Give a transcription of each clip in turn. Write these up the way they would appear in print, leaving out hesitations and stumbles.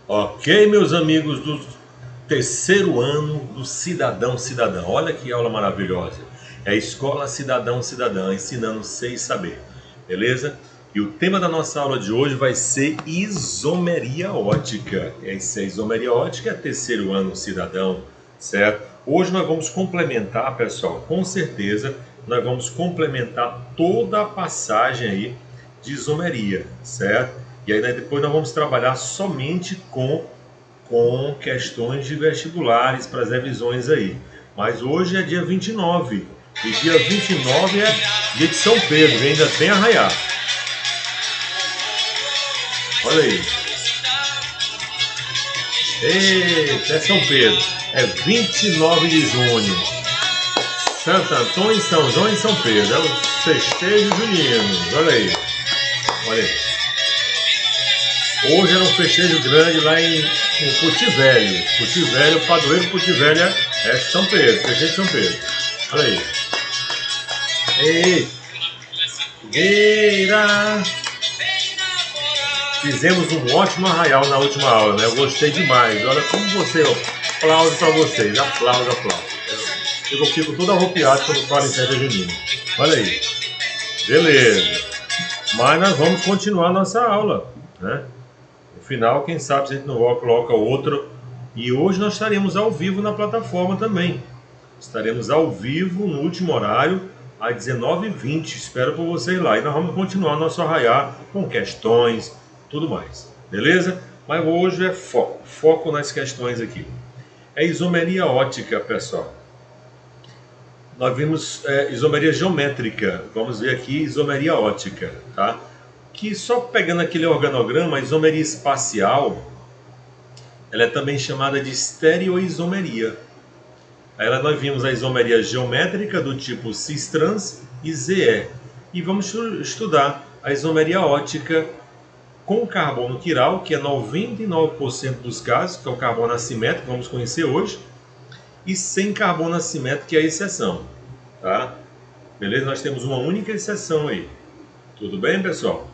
Ok, meus amigos do terceiro ano do Cidadão Cidadã. Olha que aula maravilhosa. É a Escola Cidadão Cidadã, ensinando ser e saber. Beleza? E o tema da nossa aula de hoje vai ser isomeria ótica. Essa isomeria ótica é terceiro ano cidadão, certo? Hoje nós vamos complementar, pessoal, com certeza, nós vamos complementar toda a passagem aí de isomeria, certo? E aí depois nós vamos trabalhar somente com questões de vestibulares para as revisões aí. Mas hoje é dia 29 e dia 29 é dia de São Pedro, e ainda tem arraiá. Olha aí. Eita, é São Pedro. É 29 de junho. Santo Antônio, São João e São Pedro. É o festejo junino. Olha aí. Olha aí. Hoje era um festejo grande lá em Puti Velho. Puti Velho, padroeiro Puti Velho é São Pedro, festejo de São Pedro. Olha aí. Ei, Gueira. Fizemos um ótimo arraial na última aula, né? Eu gostei demais. Olha como você, aplauso para vocês. Aplauso, aplauso. Eu fico todo arropiado quando falo em festa junina. Olha aí. Beleza. Mas nós vamos continuar a nossa aula, né? No final, quem sabe se a gente não coloca outro. E hoje nós estaremos ao vivo na plataforma também. Estaremos ao vivo no último horário, às 19h20. Espero por vocês lá. E nós vamos continuar nosso arraiar com questões, tudo mais. Beleza? Mas hoje é foco nas questões aqui. É isomeria ótica, pessoal. Nós vimos isomeria geométrica. Vamos ver aqui isomeria ótica, tá? Que só pegando aquele organograma, a isomeria espacial, ela é também chamada de estereoisomeria. Aí nós vimos a isomeria geométrica do tipo cis-trans e ZE. E vamos estudar a isomeria ótica com carbono quiral, que é 99% dos casos, que é o carbono assimétrico, vamos conhecer hoje, e sem carbono assimétrico, que é a exceção. Tá? Beleza? Nós temos uma única exceção aí. Tudo bem, pessoal?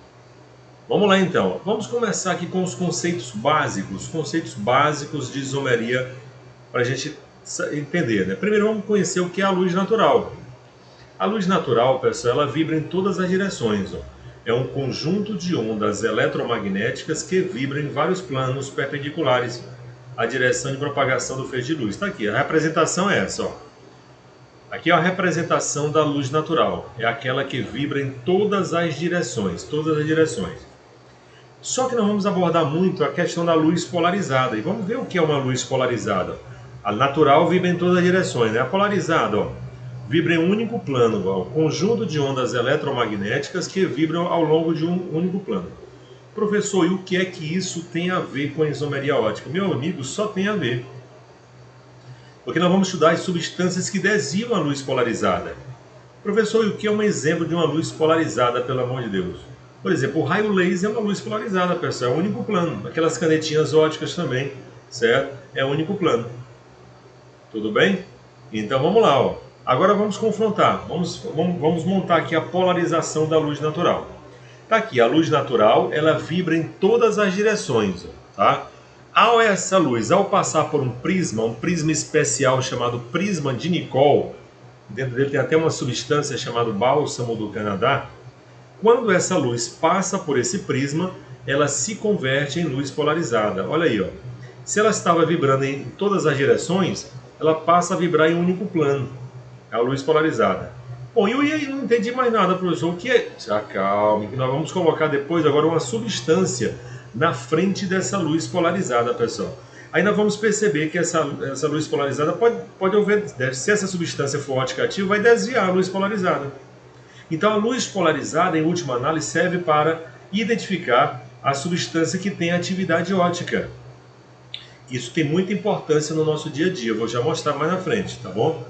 Vamos lá então, vamos começar aqui com os conceitos básicos de isomeria para a gente entender, né? Primeiro vamos conhecer o que é a luz natural. A luz natural, pessoal, ela vibra em todas as direções. Ó. É um conjunto de ondas eletromagnéticas que vibram em vários planos perpendiculares à direção de propagação do feixe de luz. Está aqui, a representação é essa. Ó. Aqui é a representação da luz natural, é aquela que vibra em todas as direções, Só que nós vamos abordar muito a questão da luz polarizada. E vamos ver o que é uma luz polarizada. A natural vibra em todas as direções, né? A polarizada, ó, vibra em um único plano, ó, um conjunto de ondas eletromagnéticas que vibram ao longo de um único plano. Professor, e o que é que isso tem a ver com a isomeria ótica? Meu amigo, só tem a ver. Porque nós vamos estudar as substâncias que desviam a luz polarizada. Professor, e o que é um exemplo de uma luz polarizada, pelo amor de Deus? Por exemplo, o raio laser é uma luz polarizada, pessoal, é um único plano. Aquelas canetinhas óticas também, certo? É um único plano. Tudo bem? Então vamos lá, ó. Agora vamos confrontar. Vamos montar aqui a polarização da luz natural. Tá aqui, a luz natural, ela vibra em todas as direções, tá? Essa luz, ao passar por um prisma especial chamado prisma de Nicol, dentro dele tem até uma substância chamada bálsamo do Canadá. Quando essa luz passa por esse prisma, ela se converte em luz polarizada. Olha aí, ó. Se ela estava vibrando em todas as direções, ela passa a vibrar em um único plano. É a luz polarizada. Bom, e eu não entendi mais nada, professor. O que é? Se acalme, que nós vamos colocar depois agora uma substância na frente dessa luz polarizada, pessoal. Aí nós vamos perceber que essa luz polarizada pode haver, se essa substância for ótica ativa, vai desviar a luz polarizada. Então a luz polarizada, em última análise, serve para identificar a substância que tem atividade ótica. Isso tem muita importância no nosso dia a dia, eu vou já mostrar mais na frente, tá bom?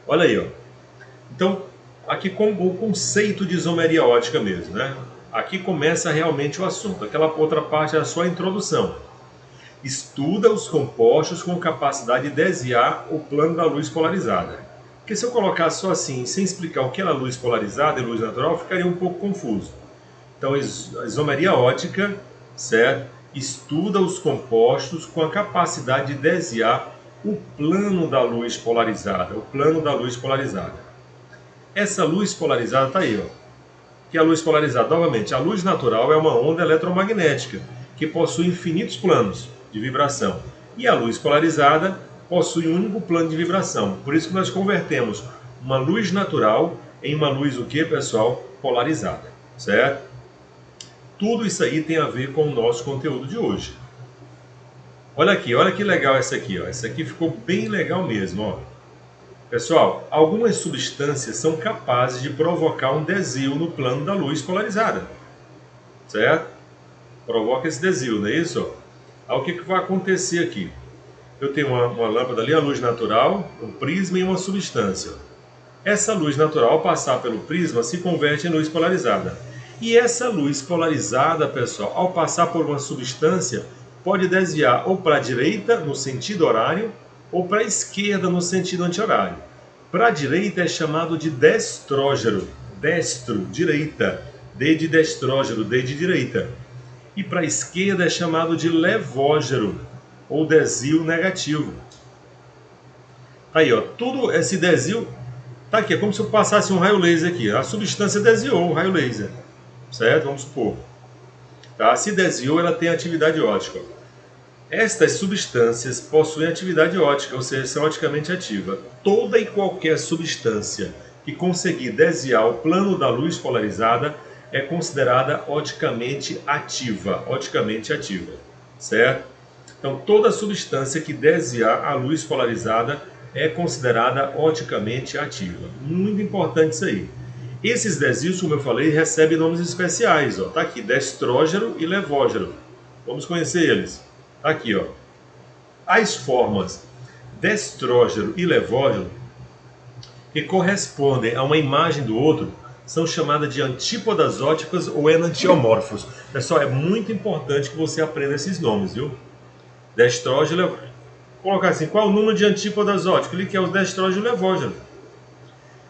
Olha aí, ó. Então, aqui com o conceito de isomeria ótica mesmo, né? Aqui começa realmente o assunto. Aquela outra parte é a sua introdução. Estuda os compostos com capacidade de desviar o plano da luz polarizada. Porque se eu colocar só assim, sem explicar o que é a luz polarizada e luz natural, ficaria um pouco confuso. Então, a isomeria ótica, certo? estuda os compostos com a capacidade de desviar o plano da luz polarizada, o plano da luz polarizada. Essa luz polarizada está aí, ó. Que é a luz polarizada, novamente, a luz natural é uma onda eletromagnética que possui infinitos planos de vibração. E a luz polarizada possui um único plano de vibração. Por isso que nós convertemos uma luz natural em uma luz o que, pessoal? Polarizada, certo? Tudo isso aí tem a ver com o nosso conteúdo de hoje. Olha aqui, olha que legal essa aqui, ó. Essa aqui ficou bem legal mesmo, ó. Pessoal, algumas substâncias são capazes de provocar um desvio no plano da luz polarizada, certo? Provoca esse desvio, não é isso? Aí o que vai acontecer aqui? Eu tenho uma lâmpada ali, a luz natural, um prisma e uma substância. Essa luz natural, ao passar pelo prisma, se converte em luz polarizada. E essa luz polarizada, pessoal, ao passar por uma substância, pode desviar ou para a direita, no sentido horário, ou para a esquerda, no sentido anti-horário. Para a direita é chamado de destrógeno, destro, direita, D de destrógeno, D de direita. E para a esquerda é chamado de levógeno, ou desvio negativo. Aí, ó, tudo esse desvio, tá aqui, é como se eu passasse um raio laser aqui. A substância desviou o raio laser, certo? Vamos supor. Tá? Se desviou, ela tem atividade óptica. Estas substâncias possuem atividade óptica, ou seja, são oticamente ativas. Toda e qualquer substância que conseguir desviar o plano da luz polarizada é considerada oticamente ativa, certo? Então, toda substância que desviar a luz polarizada é considerada oticamente ativa. Muito importante isso aí. Esses desvios, como eu falei, recebem nomes especiais. Ó. Tá aqui, destrógeno e levógeno. Vamos conhecer eles. Aqui, ó. As formas destrógeno e levógeno, que correspondem a uma imagem do outro, são chamadas de antípodas óticas ou enantiomorfos. Pessoal, é muito importante que você aprenda esses nomes, viu? Destrógeno e levógeno. Vou colocar assim, qual é o número de antípodas óticas? Ele quer o destrógeno e levógeno.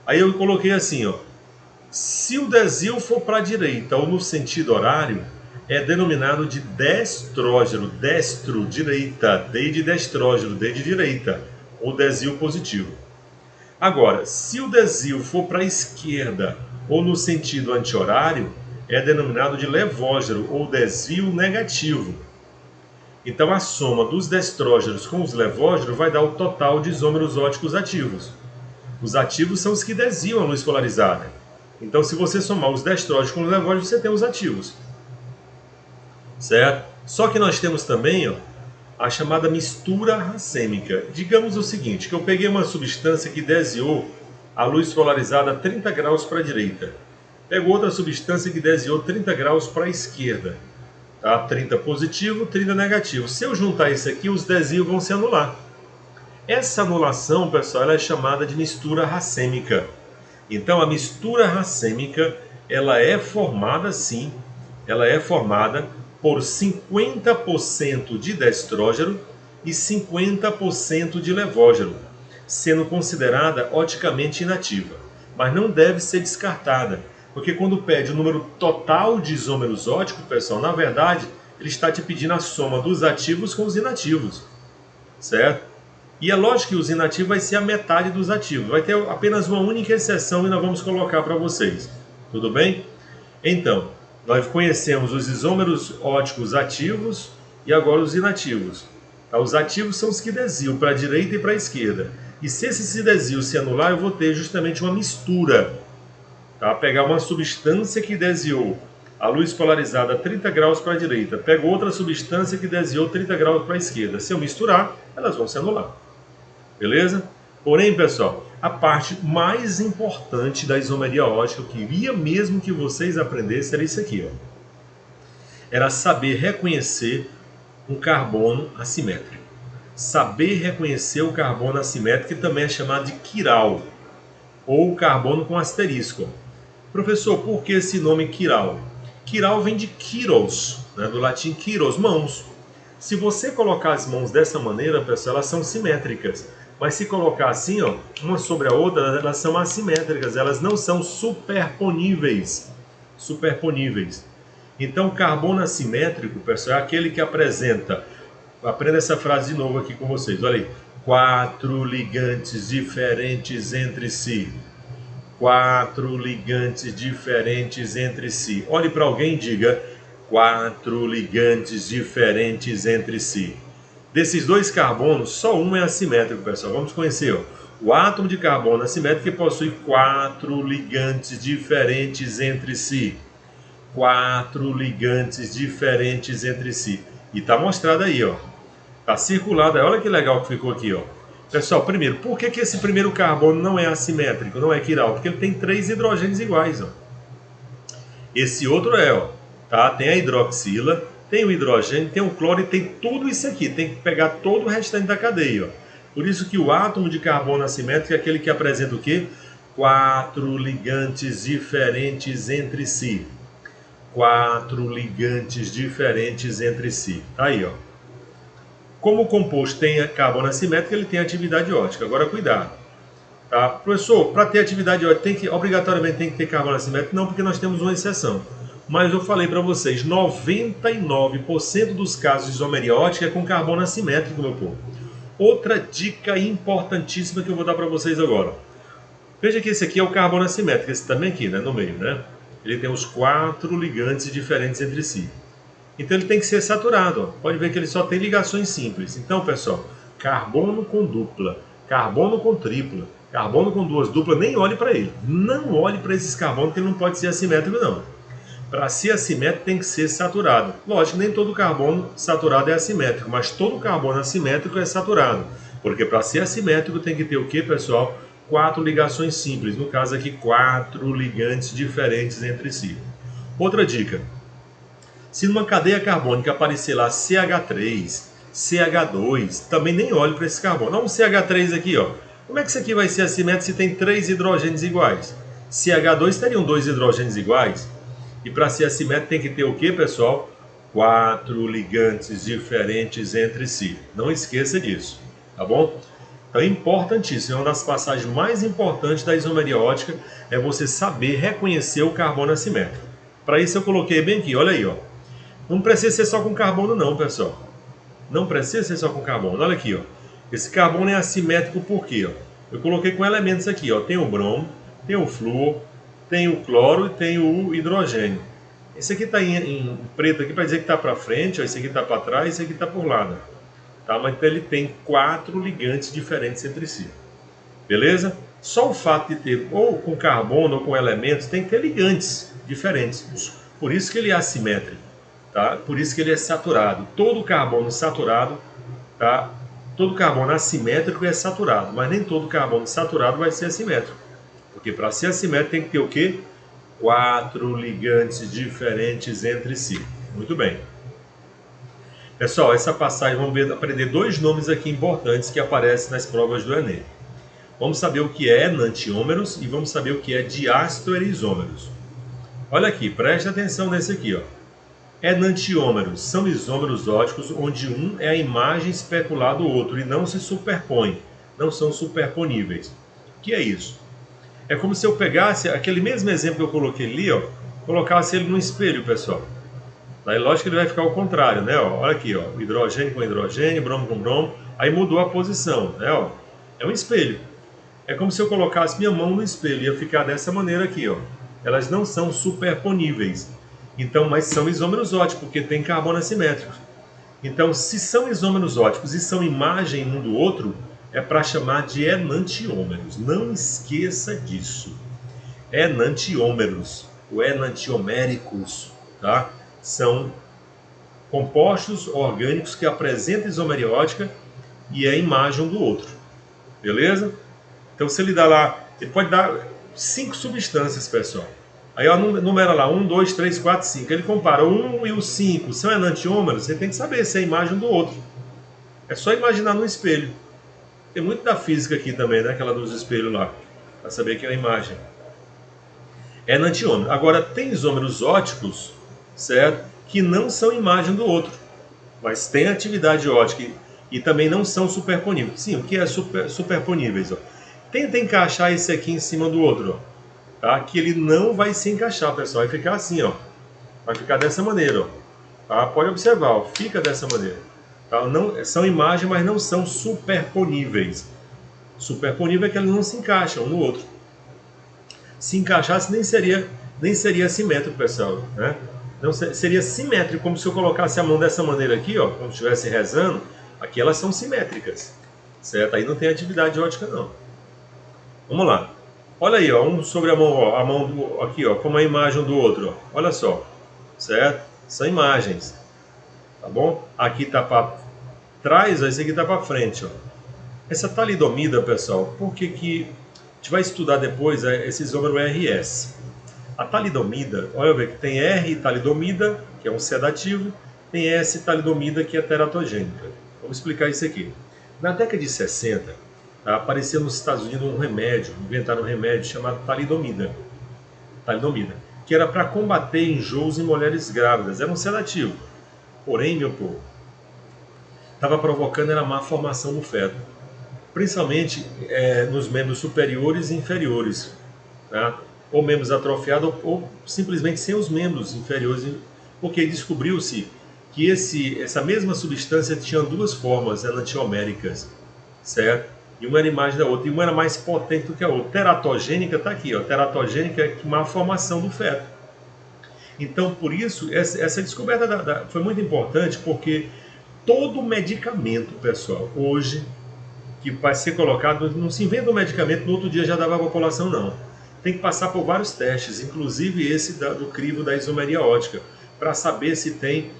Aí eu coloquei assim, ó. Se o desvio for para a direita ou no sentido horário, é denominado de destrógeno, destro, direita, D de destrógeno, D de direita, ou desvio positivo. Agora, se o desvio for para a esquerda ou no sentido anti-horário, é denominado de levógeno, ou desvio negativo. Então a soma dos destrógenos com os levógenos vai dar o total de isômeros óticos ativos. Os ativos são os que desviam a luz polarizada. Então se você somar os destrógenos com os levógenos, você tem os ativos. Certo? Só que nós temos também, ó, a chamada mistura racêmica. Digamos o seguinte, que eu peguei uma substância que desviou a luz polarizada a 30 graus para a direita. Pego outra substância que desviou 30 graus para a esquerda. Tá? 30 positivo, 30 negativo. Se eu juntar isso aqui, os desvios vão se anular. Essa anulação, pessoal, ela é chamada de mistura racêmica. Então a mistura racêmica, ela é formada sim, ela é formada por 50% de destrógeno e 50% de levógeno, sendo considerada oticamente inativa, mas não deve ser descartada, porque quando pede o número total de isômeros óticos, pessoal, na verdade, ele está te pedindo a soma dos ativos com os inativos, certo? E é lógico que os inativos vai ser a metade dos ativos, vai ter apenas uma única exceção e nós vamos colocar para vocês, tudo bem? Então, nós conhecemos os isômeros óticos ativos e agora os inativos. Os ativos são os que desviam para a direita e para a esquerda. E se esse desvio se anular, eu vou ter justamente uma mistura. Tá? Pegar uma substância que desviou a luz polarizada a 30 graus para a direita, pego outra substância que desviou 30 graus para a esquerda. Se eu misturar, elas vão se anular. Beleza? Porém, pessoal, a parte mais importante da isomeria ótica, eu queria mesmo que vocês aprendessem, era isso aqui. Ó. Era saber reconhecer um carbono assimétrico. Saber reconhecer o carbono assimétrico, que também é chamado de quiral, ou carbono com asterisco. Professor, por que esse nome quiral? Quiral vem de kiros, né, do latim kiros, mãos. Se você colocar as mãos dessa maneira, pessoal, elas são simétricas. Mas se colocar assim, ó, uma sobre a outra, elas são assimétricas, elas não são superponíveis. Então, carbono assimétrico, pessoal, é aquele que apresenta... Aprenda essa frase de novo aqui com vocês. Olha aí. 4 ligantes diferentes entre si. 4 ligantes diferentes entre si. Olhe para alguém e diga: 4 ligantes diferentes entre si. Desses dois carbonos, só um é assimétrico, pessoal. Vamos conhecer, ó. O átomo de carbono assimétrico que possui 4 ligantes diferentes entre si. 4 ligantes diferentes entre si. E está mostrado aí, ó. Está circulado aí. Olha que legal que ficou aqui, ó. Pessoal, primeiro, por que esse primeiro carbono não é assimétrico, não é quiral? Porque ele tem 3 hidrogênios iguais, ó. Esse outro é, ó, tá? Tem a hidroxila, tem o hidrogênio, tem o cloro e tem tudo isso aqui. Tem que pegar todo o restante da cadeia, ó. Por isso que o átomo de carbono assimétrico é aquele que apresenta o quê? 4 ligantes diferentes entre si. 4 ligantes diferentes entre si. Tá aí, ó. Como o composto tem carbono assimétrico, ele tem atividade ótica. Agora, cuidado. Tá? Professor, para ter atividade ótica, obrigatoriamente tem que ter carbono assimétrico? Não, porque nós temos uma exceção. Mas eu falei para vocês, 99% dos casos de isomeria ótica é com carbono assimétrico, meu povo. Outra dica importantíssima que eu vou dar para vocês agora. Veja que esse aqui é o carbono assimétrico, esse também aqui, né, no meio, né? Ele tem os 4 ligantes diferentes entre si. Então ele tem que ser saturado, ó. Pode ver que ele só tem ligações simples. Então, pessoal, carbono com dupla, carbono com tripla, carbono com duas duplas, nem olhe para ele. Não olhe para esses carbonos, que ele não pode ser assimétrico, não. Para ser assimétrico tem que ser saturado. Lógico, nem todo carbono saturado é assimétrico, mas todo carbono assimétrico é saturado. Porque para ser assimétrico tem que ter o que, pessoal? 4 ligações simples. No caso aqui, 4 ligantes diferentes entre si. Outra dica. Se numa cadeia carbônica aparecer lá CH3, CH2, também nem olhe para esse carbono. Olha um CH3 aqui, ó. Como é que isso aqui vai ser assimétrico se tem 3 hidrogênios iguais? CH2 teriam 2 hidrogênios iguais. E para ser assimétrico tem que ter o que, pessoal? 4 ligantes diferentes entre si. Não esqueça disso, tá bom? Então é importantíssimo, é uma das passagens mais importantes da isomeria ótica, é você saber reconhecer o carbono assimétrico. Para isso eu coloquei bem aqui, olha aí, ó. Não precisa ser só com carbono não, pessoal. Não precisa ser só com carbono. Olha aqui, ó. Esse carbono é assimétrico por quê? Ó? Eu coloquei com elementos aqui, ó. Tem o bromo, tem o flúor, tem o cloro e tem o hidrogênio. Esse aqui está em preto aqui para dizer que está para frente, ó. Esse aqui está para trás, esse aqui está por lado. Tá? Mas então ele tem 4 ligantes diferentes entre si. Beleza? Só o fato de ter ou com carbono ou com elementos tem que ter ligantes diferentes. Por isso que ele é assimétrico. Tá? Por isso que ele é saturado. Todo carbono saturado, tá? Todo carbono assimétrico é saturado, mas nem todo carbono saturado vai ser assimétrico. Porque para ser assimétrico tem que ter o quê? 4 ligantes diferentes entre si. Muito bem. Pessoal, essa passagem, vamos aprender 2 nomes aqui importantes que aparecem nas provas do Enem. Vamos saber o que é enantiômeros e vamos saber o que é diastoerisômeros. Olha aqui, preste atenção nesse aqui, ó. Enantiômeros são isômeros óticos onde um é a imagem especular do outro e não se superpõe, não são superponíveis. O que é isso? É como se eu pegasse aquele mesmo exemplo que eu coloquei ali, ó, colocasse ele no espelho, pessoal. Daí lógico que ele vai ficar ao contrário, né? Ó, olha aqui, ó, hidrogênio com hidrogênio, bromo com bromo, aí mudou a posição, né? Ó, é um espelho. É como se eu colocasse minha mão no espelho, ia ficar dessa maneira aqui, ó. Elas não são superponíveis. Então, mas são isômeros óticos, porque tem carbono assimétrico. Então, se são isômeros óticos e são imagem um do outro, é para chamar de enantiômeros. Não esqueça disso. Enantiômeros, ou enantioméricos, tá? São compostos orgânicos que apresentam isomeria ótica e é imagem um do outro. Beleza? Então, se ele dá lá, ele pode dar 5 substâncias, pessoal. Aí, ó, numera lá, 1, 2, 3, 4, 5. Ele compara o 1 e o 5. São enantiômeros, você tem que saber se é a imagem do outro. É só imaginar no espelho. Tem muito da física aqui também, né? Aquela dos espelhos lá. Para saber que é a imagem. É enantiômero. Agora, tem isômeros óticos, certo? Que não são imagem do outro. Mas tem atividade ótica e também não são superponíveis. Sim, o que é superponíveis? Ó? Tenta encaixar esse aqui em cima do outro, ó. Tá? Que ele não vai se encaixar, pessoal. Vai ficar assim, ó. Vai ficar dessa maneira, ó. Tá? Pode observar, ó, fica dessa maneira. Tá? Não, são imagens, mas não são superponíveis. Superponível é que eles não se encaixam um no outro. Se encaixasse, nem seria simétrico, pessoal. Né? Não seria simétrico, como se eu colocasse a mão dessa maneira aqui, ó, como se estivesse rezando. Aqui elas são simétricas, certo? Aí não tem atividade ótica, não. Vamos lá. Olha aí, ó, um sobre a mão, ó, a mão do, aqui, ó, como a imagem do outro, ó. Olha só, certo? São imagens, tá bom? Aqui tá para trás, ó, esse aqui tá para frente, ó. Essa talidomida, pessoal, por que que a gente vai estudar depois esse isômero RS? A talidomida, olha ver que tem R talidomida, que é um sedativo, tem S talidomida, que é teratogênica. Vamos explicar isso aqui. Na década de 60, apareceu nos Estados Unidos um remédio, inventaram um remédio chamado talidomida, que era para combater enjoos em mulheres grávidas. Era um sedativo. Porém, meu povo, estava provocando a má formação do feto, principalmente nos membros superiores e inferiores, tá? Ou membros atrofiados ou simplesmente sem os membros inferiores, porque descobriu-se que essa mesma substância tinha duas formas enantioméricas, certo? E uma era a imagem da outra, e uma era mais potente do que a outra. Teratogênica está aqui, ó. Teratogênica é má formação do feto. Então, por isso, essa descoberta foi muito importante, porque todo medicamento, pessoal, hoje, que vai ser colocado, não se inventa um medicamento, no outro dia já dava a população, não. Tem que passar por vários testes, inclusive esse do crivo da isomeria ótica, para saber se tem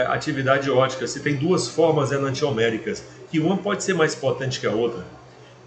atividade ótica, se tem duas formas enantioméricas, que uma pode ser mais potente que a outra.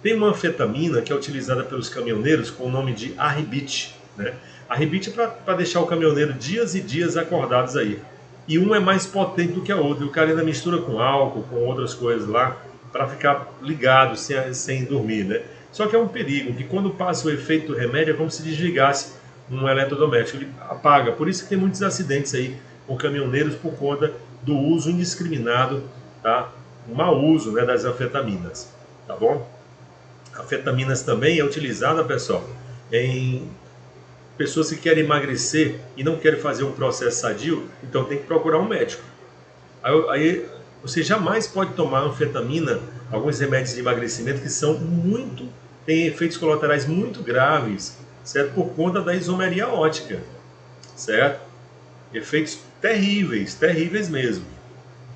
Tem uma anfetamina que é utilizada pelos caminhoneiros com o nome de Arribite, né? Arribite é para deixar o caminhoneiro dias e dias acordados aí. E uma é mais potente do que a outra, e o cara ainda mistura com álcool, com outras coisas lá, para ficar ligado sem dormir, né? Só que é um perigo, que quando passa o efeito do remédio é como se desligasse um eletrodoméstico, ele apaga. Por isso que tem muitos acidentes aí com caminhoneiros por conta do uso indiscriminado, tá? O mau uso, né, das anfetaminas, tá bom? Anfetaminas também é utilizada, pessoal, em pessoas que querem emagrecer e não querem fazer um processo sadio, então tem que procurar um médico. Aí você jamais pode tomar anfetamina, alguns remédios de emagrecimento que têm efeitos colaterais muito graves, certo? Por conta da isomeria ótica, certo? Efeitos terríveis, terríveis mesmo,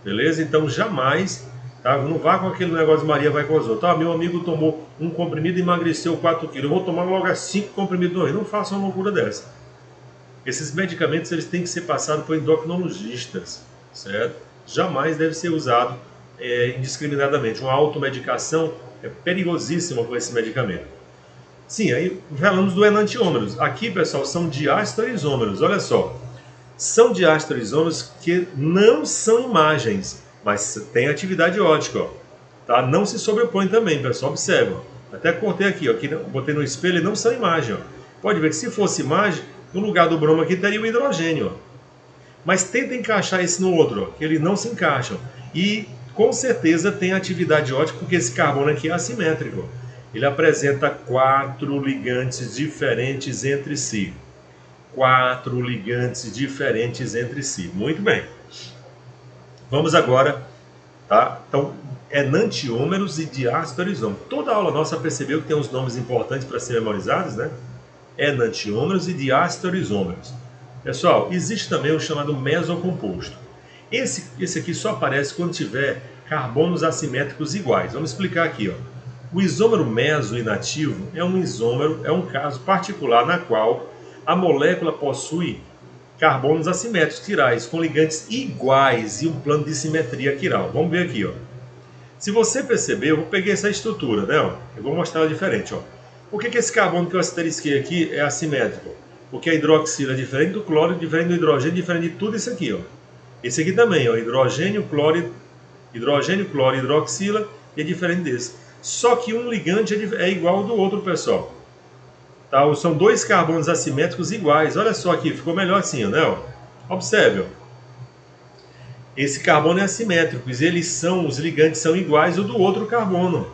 beleza? Então jamais, tá? Não vá com aquele negócio de Maria vai com os outros. Ah, meu amigo tomou um comprimido e emagreceu 4 quilos, eu vou tomar logo 5 comprimidos no não faça uma loucura dessa. Esses medicamentos eles têm que ser passados por endocrinologistas, certo? Jamais deve ser usado indiscriminadamente. Uma automedicação é perigosíssima com esse medicamento. Sim, aí falamos do enantiômeros. Aqui, pessoal, são diastereisômeros. Olha só, são diastereisômeros que não são imagens, mas tem atividade ótica, ó. Tá? Não se sobrepõe também, pessoal. Observa. Até cortei aqui, ó. Aqui botei no espelho e não são imagem, ó. Pode ver que se fosse imagem, no lugar do bromo aqui teria o hidrogênio, ó. Mas tenta encaixar esse no outro, ó, que eles não se encaixam. E com certeza tem atividade ótica, porque esse carbono aqui é assimétrico. Ele apresenta 4 ligantes diferentes entre si. 4 ligantes diferentes entre si. Muito bem. Vamos agora, tá? Então, enantiômeros e diastereisômeros. Toda aula nossa percebeu que tem uns nomes importantes para ser memorizados, né? Enantiômeros e diastereisômeros. Pessoal, existe também o chamado mesocomposto. Esse aqui só aparece quando tiver carbonos assimétricos iguais. Vamos explicar aqui, ó. O isômero meso inativo é um isômero, é um caso particular na qual a molécula possui carbonos assimétricos quirais com ligantes iguais e um plano de simetria quiral. Vamos ver aqui, ó. Se você perceber, eu peguei essa estrutura, né? Ó. Eu vou mostrar ela diferente, ó. Por que esse carbono que eu asterisquei aqui é assimétrico? Porque a hidroxila é diferente do cloro, diferente do hidrogênio, diferente de tudo isso aqui, ó. Esse aqui também, ó, hidrogênio, cloro, hidroxila, e é diferente desse. Só que um ligante é igual ao do outro, pessoal. Tá? São 2 carbonos assimétricos iguais. Olha só aqui, ficou melhor assim, né? Ó. Observe, ó. Esse carbono é assimétrico, os ligantes são iguais ao do outro carbono.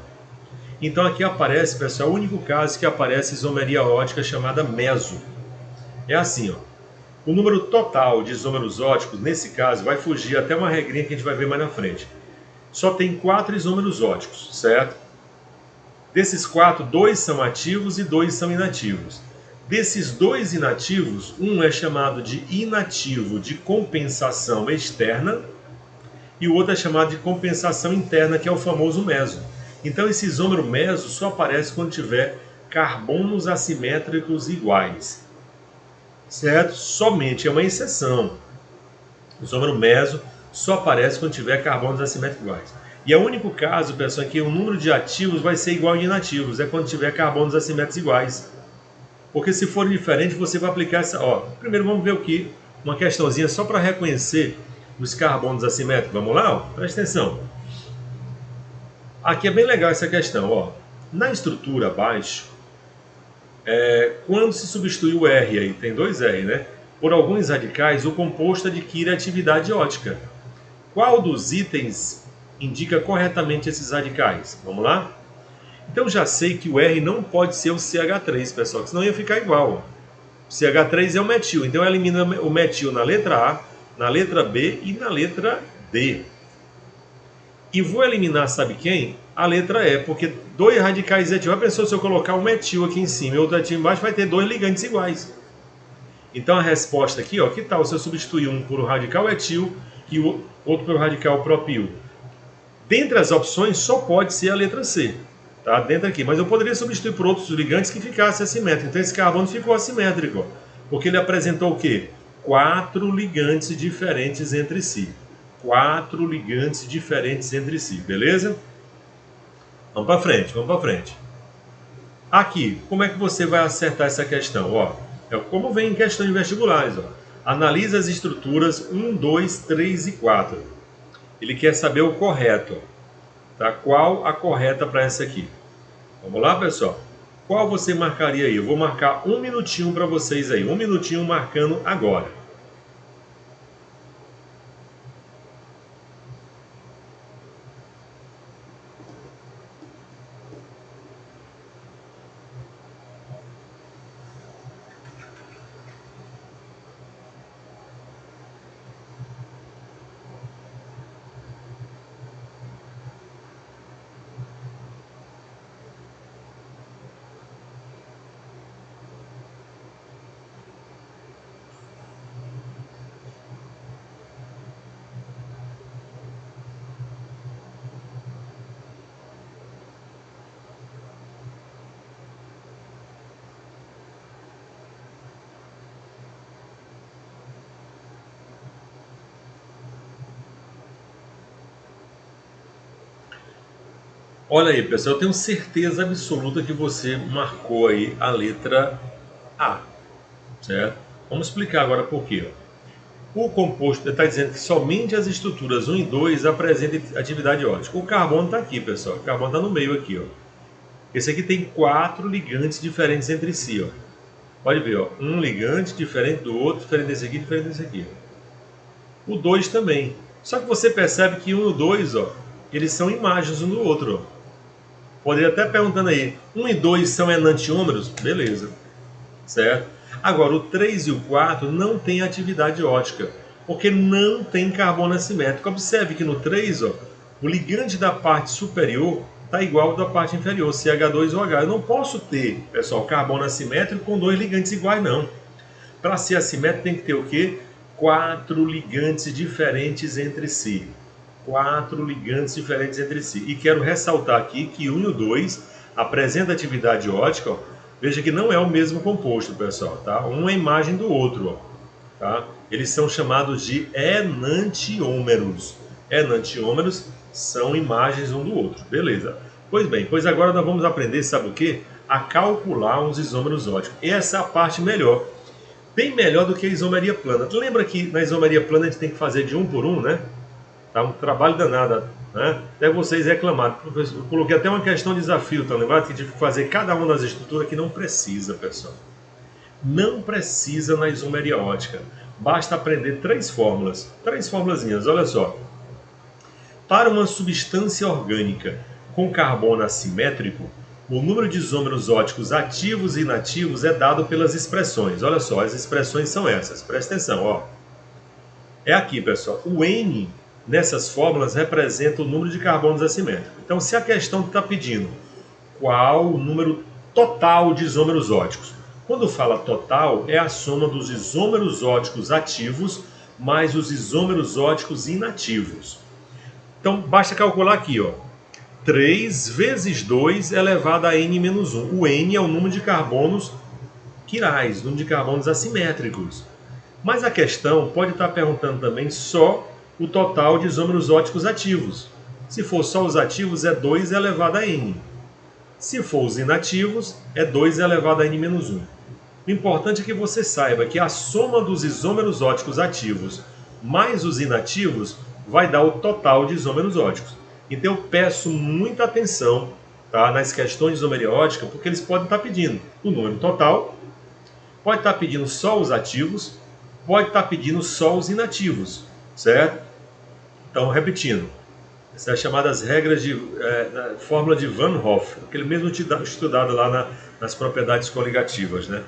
Então aqui aparece, pessoal, o único caso que aparece isomeria ótica chamada meso. É assim, ó. O número total de isômeros óticos, nesse caso, vai fugir até uma regrinha que a gente vai ver mais na frente. Só tem 4 isômeros óticos, certo? Desses 4, 2 são ativos e 2 são inativos. Desses 2 inativos, um é chamado de inativo de compensação externa e o outro é chamado de compensação interna, que é o famoso meso. Então esse isômero meso só aparece quando tiver carbonos assimétricos iguais, certo? Somente é uma exceção. O isômero meso só aparece quando tiver carbonos assimétricos iguais. E é o único caso, pessoal, em que o número de ativos vai ser igual ao de inativos, é quando tiver carbonos assimétricos iguais. Porque se for diferente, você vai aplicar essa... primeiro vamos ver uma questãozinha só para reconhecer os carbonos assimétricos. Vamos lá? Presta atenção. Aqui é bem legal essa questão. Na estrutura abaixo, quando se substitui o R, aí tem 2 R, né? Por alguns radicais, o composto adquire atividade ótica. Qual dos itens indica corretamente esses radicais? Vamos lá? Então já sei que o R não pode ser o CH3, pessoal, senão ia ficar igual. O CH3 é o metil, então eu elimino o metil na letra A, na letra B e na letra D. E vou eliminar, sabe quem? A letra E, porque 2 radicais etil. Já pensou se eu colocar um metil aqui em cima e outro etil embaixo, vai ter 2 ligantes iguais. Então a resposta aqui, que tal se eu substituir um por radical etil e o outro por radical propil? Dentre as opções, só pode ser a letra C. Tá? Dentro aqui. Mas eu poderia substituir por outros ligantes que ficasse assimétrico. Então esse carbono ficou assimétrico. Porque ele apresentou o quê? 4 ligantes diferentes entre si. 4 ligantes diferentes entre si. Beleza? Vamos para frente, vamos para frente. Aqui, como é que você vai acertar essa questão? É como vem em questão de vestibulares. Analisa as estruturas 1, 2, 3 e 4. Ele quer saber o correto. Tá? Qual a correta para essa aqui? Vamos lá, pessoal? Qual você marcaria aí? Eu vou marcar 1 minutinho para vocês aí. 1 minutinho marcando agora. Olha aí, pessoal, eu tenho certeza absoluta que você marcou aí a letra A, certo? Vamos explicar agora por quê. O composto está dizendo que somente as estruturas 1 e 2 apresentam atividade ótica. O carbono está aqui, pessoal. O carbono está no meio aqui. Esse aqui tem 4 ligantes diferentes entre si. Pode ver, um ligante diferente do outro, diferente desse aqui, diferente desse aqui. O 2 também. Só que você percebe que 1 e o 2, eles são imagens um do outro. Poderia até perguntando aí, 1 e 2 são enantiômeros? Beleza, certo? Agora, o 3 e o 4 não tem atividade ótica, porque não tem carbono assimétrico. Observe que no 3, o ligante da parte superior está igual ao da parte inferior, CH2OH. Eu não posso ter, pessoal, carbono assimétrico com 2 ligantes iguais, não. Para ser assimétrico tem que ter o quê? 4 ligantes diferentes entre si. 4 ligantes diferentes entre si. E quero ressaltar aqui que 1 e o 2 apresentam atividade ótica. Veja que não é o mesmo composto, pessoal. Tá? Um é imagem do outro. Tá? Eles são chamados de enantiômeros. Enantiômeros são imagens um do outro. Beleza. Pois bem, agora nós vamos aprender, sabe o quê? A calcular os isômeros óticos. Essa é a parte melhor. Bem melhor do que a isomeria plana. Lembra que na isomeria plana a gente tem que fazer de um por um, né? Tá um trabalho danado, né? Até vocês reclamaram. Eu coloquei até uma questão de desafio, tá lembrado? Que tive que fazer cada uma das estruturas que não precisa, pessoal. Não precisa na isomeria ótica. Basta aprender 3 fórmulas. 3 formulazinhas, olha só. Para uma substância orgânica com carbono assimétrico, O número de isômeros óticos ativos e inativos é dado pelas expressões. Olha só, as expressões são essas. Presta atenção, ó. É aqui, pessoal. O N nessas fórmulas representa o número de carbonos assimétricos. Então, se a questão está pedindo qual o número total de isômeros óticos, quando fala total, é a soma dos isômeros óticos ativos mais os isômeros óticos inativos. Então, basta calcular aqui, ó. 3 vezes 2 elevado a N menos 1. O N é o número de carbonos quirais, número de carbonos assimétricos. Mas a questão pode estar perguntando também só o total de isômeros óticos ativos. Se for só os ativos, é 2 elevado a N. Se for os inativos, é 2 elevado a N menos 1. O importante é que você saiba que a soma dos isômeros óticos ativos mais os inativos vai dar o total de isômeros óticos. Então eu peço muita atenção, tá, nas questões de isomeriótica, porque eles podem estar pedindo o número total, pode estar pedindo só os ativos, pode estar pedindo só os inativos, certo? Então, repetindo, essas são as chamadas regras de fórmula de Van Hoff, aquele mesmo estudado lá nas propriedades coligativas, né?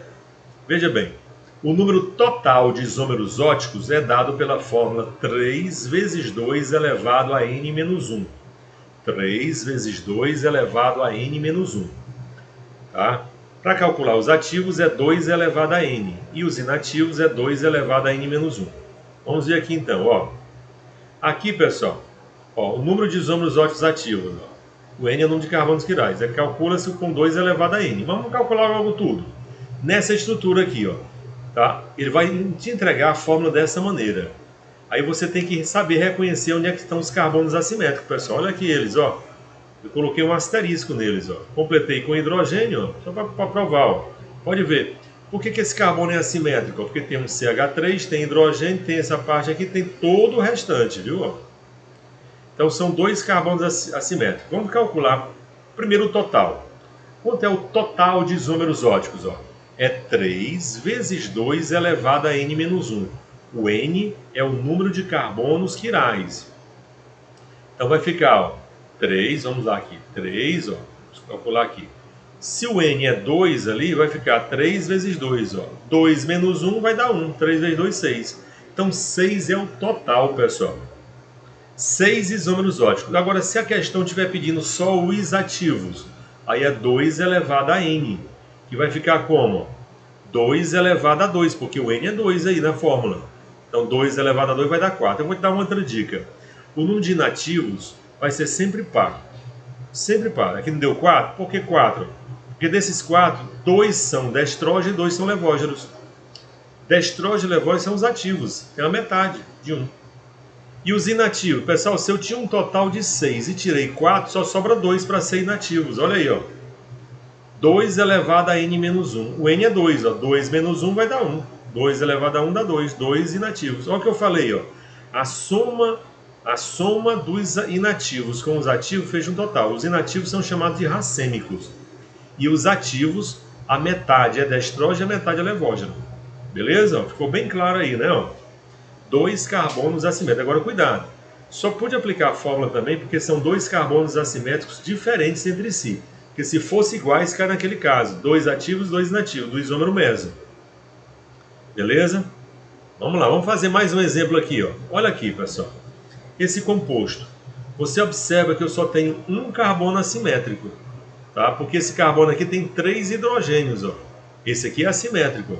Veja bem, o número total de isômeros óticos é dado pela fórmula 3 vezes 2 elevado a N menos 1. 3 vezes 2 elevado a N menos 1. Tá? Para calcular os ativos é 2 elevado a N. E os inativos é 2 elevado a N menos 1. Vamos ver aqui então. Ó. Aqui, pessoal, ó, o número de isômeros óticos ativos. Ó. O N é o número de carbonos quirais. Calcula-se com 2 elevado a N. Vamos calcular logo tudo. Nessa estrutura aqui, ó, tá? Ele vai te entregar a fórmula dessa maneira. Aí você tem que saber reconhecer onde é que estão os carbonos assimétricos, pessoal. Olha aqui eles, ó. Eu coloquei um asterisco neles, ó. Completei com hidrogênio, ó, só para provar, ó. Pode ver. Por que esse carbono é assimétrico? Porque tem um CH3, tem hidrogênio, tem essa parte aqui, tem todo o restante, viu? Ó. Então são 2 carbonos assimétricos. Vamos calcular primeiro o total. Quanto é o total de isômeros óticos, ó? É 3 vezes 2 elevado a N menos 1. O N é o número de carbonos quirais. Então vai ficar, ó, 3, vamos lá aqui, 3, ó, vamos calcular aqui. Se o N é 2 ali, vai ficar 3 vezes 2, ó. 2 menos 1 vai dar 1, 3 vezes 2, 6. Então 6 é o total, pessoal. 6 isômeros óticos. Agora, se a questão estiver pedindo só os ativos, aí é 2 elevado a N, que vai ficar como? 2 elevado a 2, porque o N é 2 aí na fórmula. Então 2 elevado a 2 vai dar 4. Eu vou te dar uma outra dica. O número de inativos vai ser sempre par. Sempre par. Aqui não deu 4? Por que 4? Porque desses 4, 2 são destrógeno e 2 são levógenos. Destrógeno e levógeno são os ativos. É a metade de 1. E os inativos? Pessoal, se eu tinha um total de 6 e tirei 4, só sobra 2 para ser inativos. Olha aí, ó. 2 elevado a N menos 1. O N é 2, ó. 2 menos 1 vai dar 1. 2 elevado a 1 dá 2. 2 inativos. Olha o que eu falei, ó. A soma dos inativos com os ativos fez um total. Os inativos são chamados de racêmicos. E os ativos, a metade é destrógeno e a metade é levógeno. Beleza? Ficou bem claro aí, né? 2 carbonos assimétricos. Agora, cuidado. Só pude aplicar a fórmula também porque são 2 carbonos assimétricos diferentes entre si. Porque se fosse iguais, cai naquele caso. 2 ativos, 2 inativos, do isômero meso. Beleza? Vamos lá, vamos fazer mais um exemplo aqui, ó. Olha aqui, pessoal. Esse composto. Você observa que eu só tenho um carbono assimétrico, tá? Porque esse carbono aqui tem 3 hidrogênios, ó. Esse aqui é assimétrico.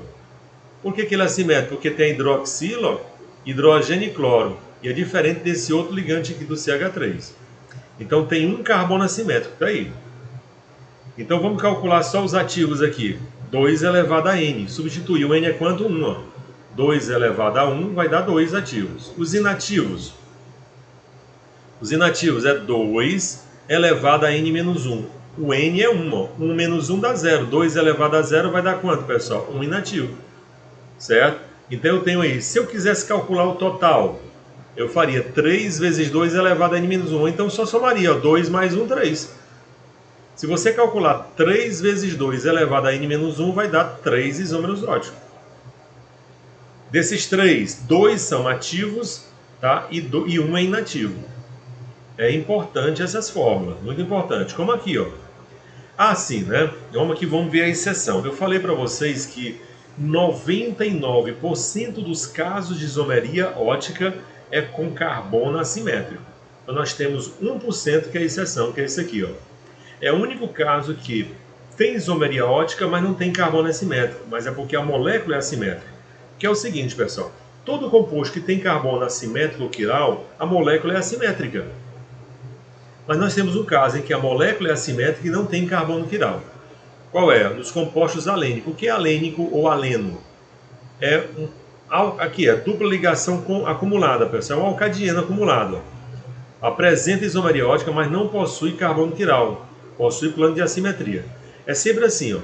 Por que ele é assimétrico? Porque tem hidroxilo, ó, hidrogênio e cloro. E é diferente desse outro ligante aqui do CH3. Então tem um carbono assimétrico, tá aí. Então vamos calcular só os ativos aqui. 2 elevado a N. Substituir o N é quanto? 1, ó. 2 elevado a 1 vai dar 2 ativos. Os inativos. Os inativos é 2 elevado a N menos 1. O N é 1, ó. 1 menos 1 dá 0. 2 elevado a 0 vai dar quanto, pessoal? 1 inativo. Certo? Então eu tenho aí, se eu quisesse calcular o total, eu faria 3 vezes 2 elevado a N menos 1. Então só somaria, ó, 2 mais 1, 3. Se você calcular 3 vezes 2 elevado a N menos 1, vai dar 3 isômeros óticos. Desses 3, 2 são ativos, tá? E 1 é inativo. É importante essas fórmulas, muito importante. Como aqui, ó. Ah, sim, né? Vamos ver a exceção. Eu falei para vocês que 99% dos casos de isomeria ótica é com carbono assimétrico. Então nós temos 1% que é a exceção, que é esse aqui, ó. É o único caso que tem isomeria ótica, mas não tem carbono assimétrico, mas é porque a molécula é assimétrica. Que é o seguinte, pessoal, todo composto que tem carbono assimétrico ou quiral, a molécula é assimétrica. Mas nós temos um caso em que a molécula é assimétrica e não tem carbono quiral. Qual é? Nos compostos alênicos. O que é alênico ou aleno? Aqui é dupla ligação acumulada, pessoal. É um alcadieno acumulado. Apresenta isomeria ótica, mas não possui carbono quiral. Possui plano de assimetria. É sempre assim, ó.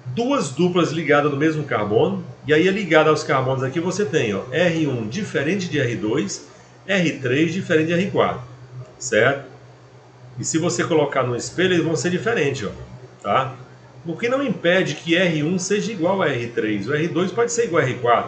Duas duplas ligadas no mesmo carbono, e aí ligada aos carbonos aqui você tem, ó, R1 diferente de R2, R3 diferente de R4, certo? E se você colocar no espelho, eles vão ser diferentes, ó, tá? O que não impede que R1 seja igual a R3, o R2 pode ser igual a R4.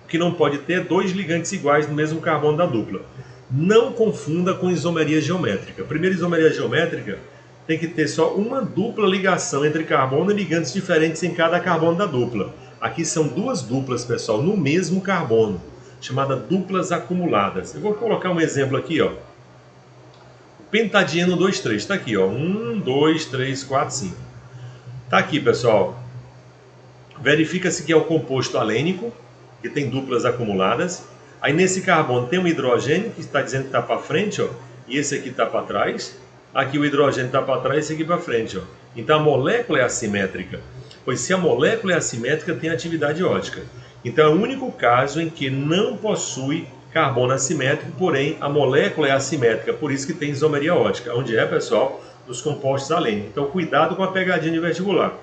O que não pode ter é dois ligantes iguais no mesmo carbono da dupla. Não confunda com isomeria geométrica. A primeira isomeria geométrica tem que ter só uma dupla ligação entre carbono e ligantes diferentes em cada carbono da dupla. Aqui são duas duplas, pessoal, no mesmo carbono, chamada duplas acumuladas. Eu vou colocar um exemplo aqui, ó. Pentadieno 2, 3, está aqui, ó. 1, 2, 3, 4, 5. Está aqui, pessoal. Verifica-se que é o composto alênico, que tem duplas acumuladas. Aí nesse carbono tem um hidrogênio, que está dizendo que está para frente, ó, e esse aqui está para trás. Aqui o hidrogênio está para trás e esse aqui para frente, ó. Então a molécula é assimétrica. Pois se a molécula é assimétrica, tem atividade ótica. Então é o único caso em que não possui carbono assimétrico, porém a molécula é assimétrica, por isso que tem isomeria ótica. Onde é, pessoal? Dos compostos alênicos. Então cuidado com a pegadinha de vestibular.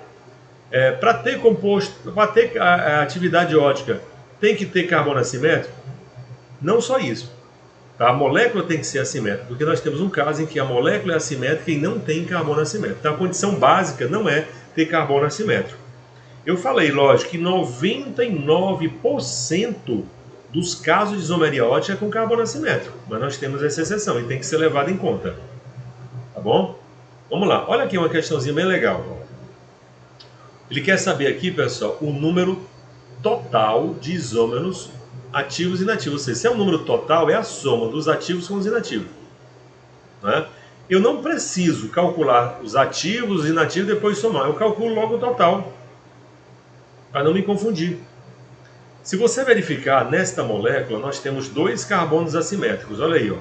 Para ter composto, para ter a atividade ótica, tem que ter carbono assimétrico? Não só isso. Tá? A molécula tem que ser assimétrica, porque nós temos um caso em que a molécula é assimétrica e não tem carbono assimétrico. Então a condição básica não é ter carbono assimétrico. Eu falei, lógico, que 99% dos casos de isomeria ótica é com carbono assimétrico, mas nós temos essa exceção e tem que ser levado em conta. Tá bom? Vamos lá, olha aqui uma questãozinha bem legal. Ele quer saber aqui, pessoal, o número total de isômeros ativos e inativos. Ou seja, se é um número total, é a soma dos ativos com os inativos. Né? Eu não preciso calcular os ativos e inativos e depois somar. Eu calculo logo o total, para não me confundir. Se você verificar, nesta molécula, nós temos dois carbonos assimétricos. Olha aí, ó.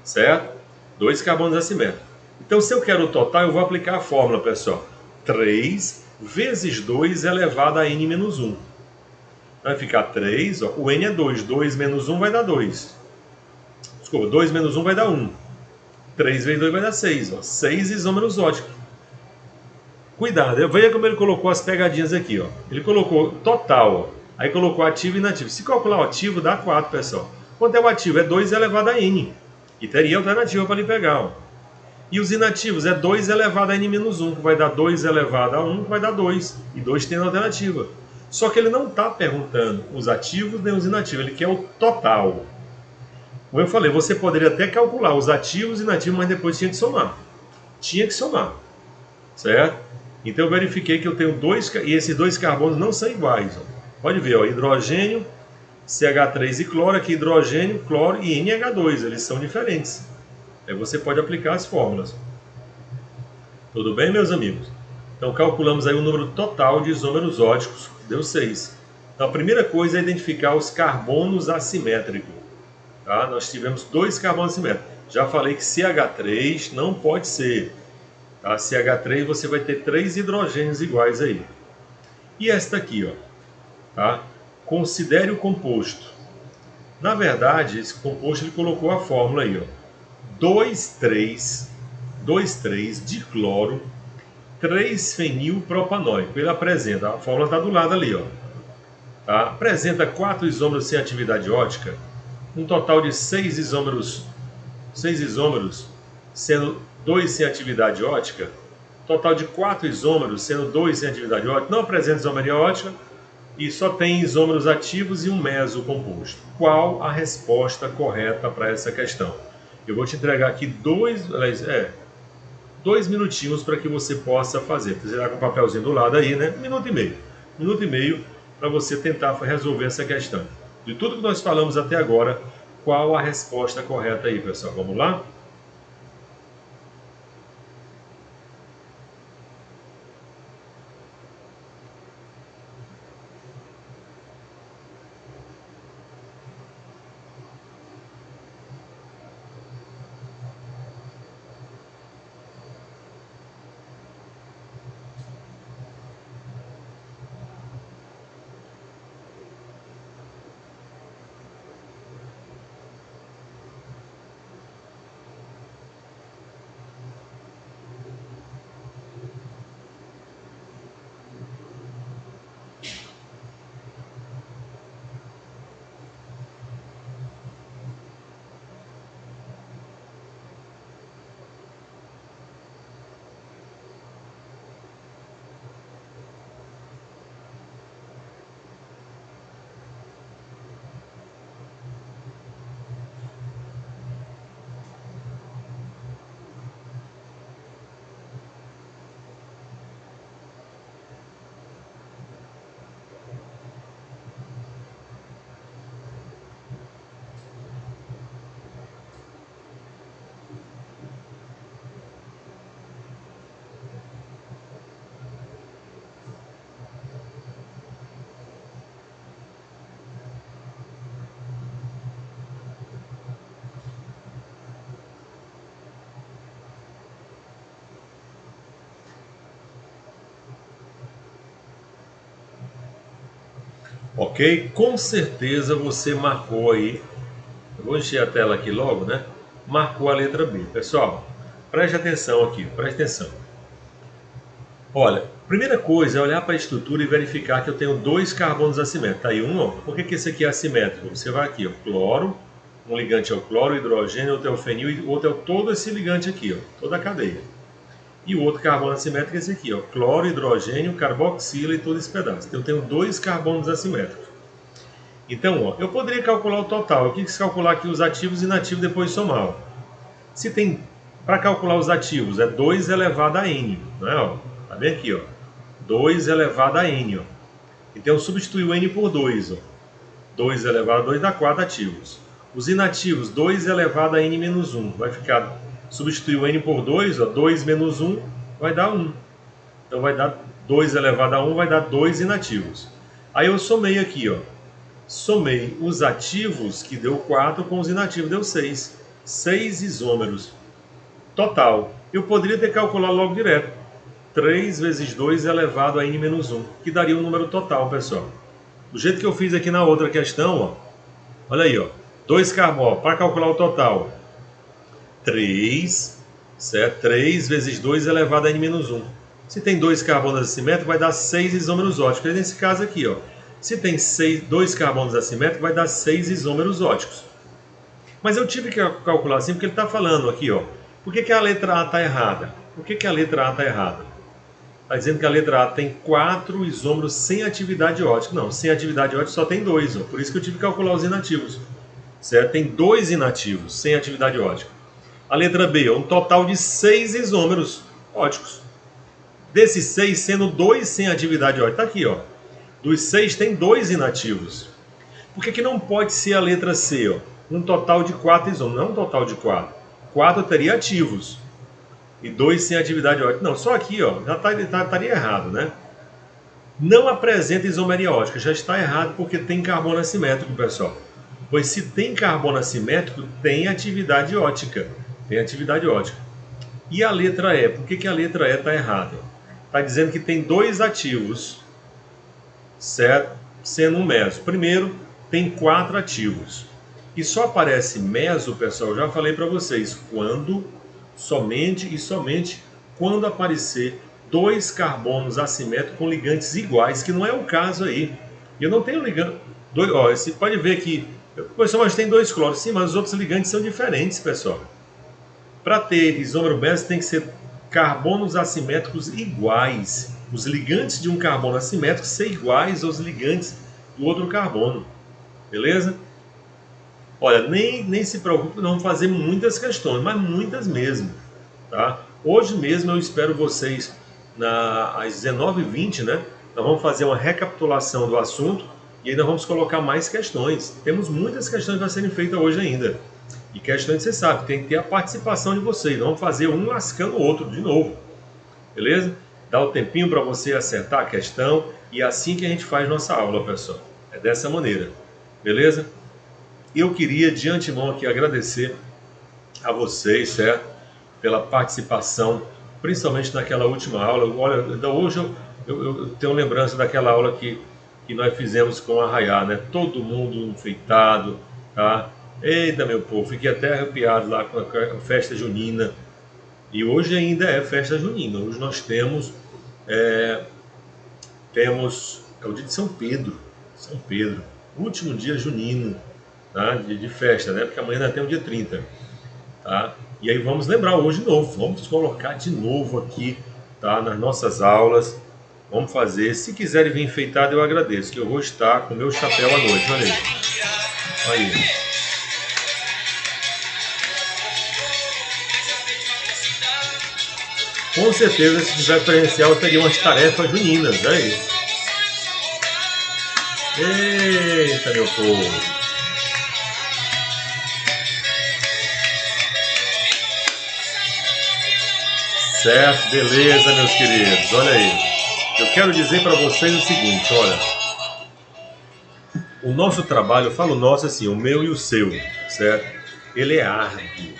Certo? Dois carbonos assimétricos. Então, se eu quero o total, eu vou aplicar a fórmula, pessoal. 3 vezes 2 elevado a n menos 1. Vai ficar 3, ó, o n é 2. 2 menos 1 vai dar 2. Desculpa, 2 menos 1 vai dar 1. 3 vezes 2 vai dar 6. Ó, 6 isômeros óticos. Cuidado, veja como ele colocou as pegadinhas aqui. Ó. Ele colocou total, ó, aí colocou ativo e inativo. Se calcular o ativo, dá 4, pessoal. Quanto é o ativo? É 2 elevado a n. E teria alternativa para ele pegar. Ó. E os inativos é 2 elevado a n menos 1, que vai dar 2 elevado a 1, que vai dar 2. E 2 tem alternativa. Só que ele não está perguntando os ativos nem os inativos, ele quer o total. Como eu falei, você poderia até calcular os ativos e inativos, mas depois tinha que somar. Tinha que somar. Certo? Então eu verifiquei que eu tenho dois, e esses dois carbonos não são iguais. Ó. Pode ver, ó, hidrogênio, CH3 e cloro, aqui hidrogênio, cloro e NH2, eles são diferentes. Aí você pode aplicar as fórmulas. Tudo bem, meus amigos? Então calculamos aí o número total de isômeros óticos, deu 6. Então a primeira coisa é identificar os carbonos assimétricos. Tá? Nós tivemos dois carbonos assimétricos. Já falei que CH3 não pode ser. Tá? CH3 você vai ter 3 hidrogênios iguais aí. E esta aqui, ó. Tá? Considere o composto. Na verdade, esse composto ele colocou a fórmula aí, ó. 2,3 de cloro, 3-fenilpropanóico. Ele apresenta, a fórmula está do lado ali, ó. Tá? Apresenta 4 isômeros sem atividade ótica, um total de 6 isômeros, sendo 2 sem atividade ótica, total de 4 isômeros, sendo 2 sem atividade ótica, não apresenta isomeria ótica e só tem isômeros ativos e um mesocomposto. Qual a resposta correta para essa questão? Eu vou te entregar aqui 2 minutinhos para que você possa fazer. Você está com o papelzinho do lado aí, né? 1 minuto e meio para você tentar resolver essa questão. De tudo que nós falamos até agora, qual a resposta correta aí, pessoal? Vamos lá? Ok? Com certeza você marcou aí. Eu vou encher a tela aqui logo, né? Marcou a letra B. Pessoal, preste atenção aqui, preste atenção. Olha, primeira coisa é olhar para a estrutura e verificar que eu tenho 2 carbonos assimétricos. Tá aí um, ó. Por que esse aqui é assimétrico? Você vai aqui, ó, cloro, um ligante é o cloro, hidrogênio, outro é o fenil e outro é todo esse ligante aqui, ó, toda a cadeia. E o outro carbono assimétrico é esse aqui, ó, cloro, hidrogênio, carboxila e todo esse pedaço. Então eu tenho 2 carbonos assimétricos. Então, ó, eu poderia calcular o total. Eu quis calcular aqui os ativos e inativos depois somar. Ó. Se tem, para calcular os ativos, é 2 elevado a n, não é? Ó? Tá bem aqui, ó. 2 elevado a n, ó. Então eu substituí o n por 2, ó. 2 elevado a 2 dá 4 ativos. Os inativos, 2 elevado a n menos 1. Vai ficar, substituir o n por 2, ó. 2 menos 1 vai dar 1. Então vai dar 2 elevado a 1 vai dar 2 inativos. Aí eu somei aqui, ó. Somei os ativos, que deu 4, com os inativos, deu 6. 6 isômeros. Total. Eu poderia ter calculado logo direto. 3 vezes 2 elevado a n menos 1, que daria o número total, pessoal. Do jeito que eu fiz aqui na outra questão, ó. Olha aí, ó. 2 carbonos, para calcular o total. 3, certo? 3 vezes 2 elevado a n menos 1. Se tem 2 carbonos assimétricos, vai dar 6 isômeros óticos. Nesse caso aqui, ó. Se tem 2 carbonos assimétricos, vai dar 6 isômeros óticos. Mas eu tive que calcular assim porque ele está falando aqui, ó. Por que a letra A está errada? Por que a letra A está errada? Está dizendo que a letra A tem 4 isômeros sem atividade ótica. Não, sem atividade ótica só tem 2. Ó. Por isso que eu tive que calcular os inativos. Certo? Tem 2 inativos sem atividade ótica. A letra B, ó, um total de 6 isômeros óticos. Desses 6, sendo 2 sem atividade ótica. Está aqui, ó. Dos 6 tem 2 inativos. Por que não pode ser a letra C? Ó? Um total de 4 isômeros. Não um total de 4. 4 teria ativos. E 2 sem atividade ótica. Não, só aqui, ó, já estaria errado, né? Não apresenta isomeria ótica. Já está errado porque tem carbono assimétrico, pessoal. Pois se tem carbono assimétrico, tem atividade ótica. Tem atividade ótica. E a letra E? Por que a letra E está errada? Está dizendo que tem 2 ativos, certo? Sendo um meso. Primeiro, tem 4 ativos. E só aparece meso, pessoal, já falei para vocês, quando, somente quando aparecer 2 carbonos assimétricos com ligantes iguais, que não é o caso aí. Eu não tenho ligante... Ó, você pode ver que... Pessoal, mas tem 2 cloros. Sim, mas os outros ligantes são diferentes, pessoal. Para ter isômero meso, tem que ser carbonos assimétricos iguais. Os ligantes de um carbono assimétrico ser iguais aos ligantes do outro carbono. Beleza? Olha, nem se preocupe, não fazer muitas questões, mas muitas mesmo. Tá? Hoje mesmo eu espero vocês às 19h20, né? Nós vamos fazer uma recapitulação do assunto e ainda vamos colocar mais questões. Temos muitas questões para serem feitas hoje ainda. E questões, você sabe, tem que ter a participação de vocês. Não vamos fazer um lascando o outro de novo. Beleza? Dá um tempinho para você acertar a questão e é assim que a gente faz nossa aula, pessoal. É dessa maneira. Beleza? Eu queria de antemão aqui agradecer a vocês, certo? Pela participação, principalmente naquela última aula. Olha, hoje eu tenho lembrança daquela aula que nós fizemos com a Rayá, né? Todo mundo enfeitado, tá? Eita, meu povo, fiquei até arrepiado lá com a festa junina. E hoje ainda é festa junina. Hoje nós temos é o dia de São Pedro. São Pedro, último dia junino, tá? De festa, né? Porque amanhã ainda tem o dia 30, tá? E aí vamos lembrar hoje de novo. Vamos colocar de novo aqui, tá? Nas nossas aulas. Vamos fazer. Se quiserem vir enfeitado, eu agradeço, que eu vou estar com o meu chapéu à noite. Olha aí. Aí. Com certeza, se tiver presencial, eu teria umas tarefas juninas, é isso. Eita, meu povo. Certo, beleza, meus queridos. Olha aí. Eu quero dizer para vocês o seguinte, olha. O nosso trabalho, eu falo nosso assim, o meu e o seu, certo? Ele é árduo,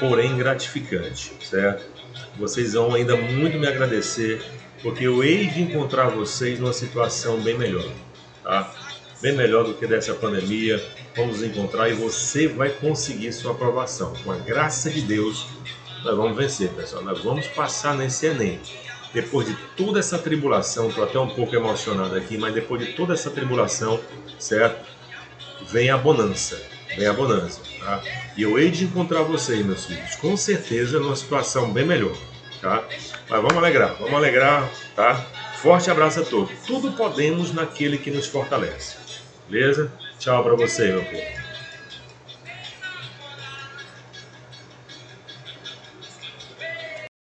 porém gratificante, certo? Vocês vão ainda muito me agradecer, porque eu hei de encontrar vocês numa situação bem melhor, tá? Bem melhor do que dessa pandemia. Vamos nos encontrar e você vai conseguir sua aprovação. Com a graça de Deus, nós vamos vencer, pessoal. Nós vamos passar nesse Enem. Depois de toda essa tribulação, estou até um pouco emocionado aqui, mas depois de toda essa tribulação, certo? Vem a bonança. Vem a bonança, tá? E eu hei de encontrar vocês, meus filhos, com certeza numa situação bem melhor, tá? Mas vamos alegrar, tá? Forte abraço a todos. Tudo podemos naquele que nos fortalece. Beleza? Tchau para você, meu povo.